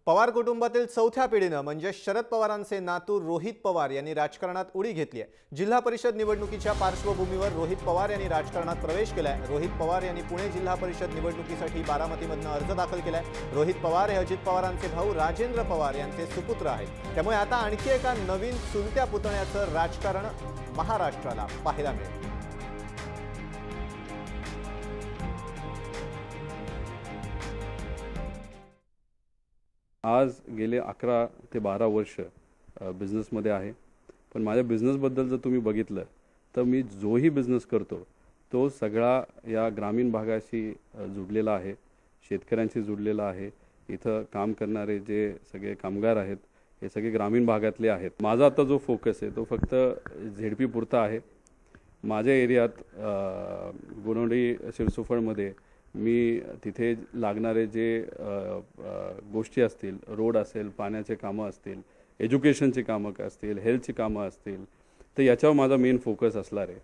पवार कुटुंबातील चौथ्या पिढीनं म्हणजे शरद पवारांचे नातू रोहित पवार यांनी राजकारणात उडी घेतली आहे। जिल्हा परिषद निवडणुकीच्या पार्श्वभूमीवर रोहित पवार यांनी राजकारणात प्रवेश केलाय। रोहित पवार यांनी पुणे जिल्हा परिषद निवडणुकीसाठी बारामतीमधून अर्ज दाखल केलाय। रोहित पवार हे अजित पवारांचे भाऊ राजेंद्र पवार यांचे सुपुत्र आहेत। त्यामुळे आता आणखी एका नवीन चुलत्या पुतण्याचं राजकारण महाराष्ट्राला पाहायला मिळेल। आज गेले 11 ते 12 वर्ष बिझनेसमध्ये आहे। पण माझ्या बिझनेसबद्दल जर तुम्ही बघितलं तर मी जोही बिझनेस करतो तो सगळा या ग्रामीण भागाशी जुडलेला आहे, शेतकऱ्यांशी जुडलेला आहे। इथं काम करणारे जे सगळे कामगार आहेत हे सगळे ग्रामीण भागातले आहेत। माझा आता जो फोकस आहे तो फक्त झेडपी पुरता आहे। माझ्या एरियात गोनोडी शिरसोफळमध्ये मी तिथे लागणारे जे गोष्टी असतील, रोड असेल, पाण्याचे कामं असतील, एज्युकेशनची कामं असतील, हेल्थची कामं असतील, तर याच्यावर माझा मेन फोकस असणार आहे।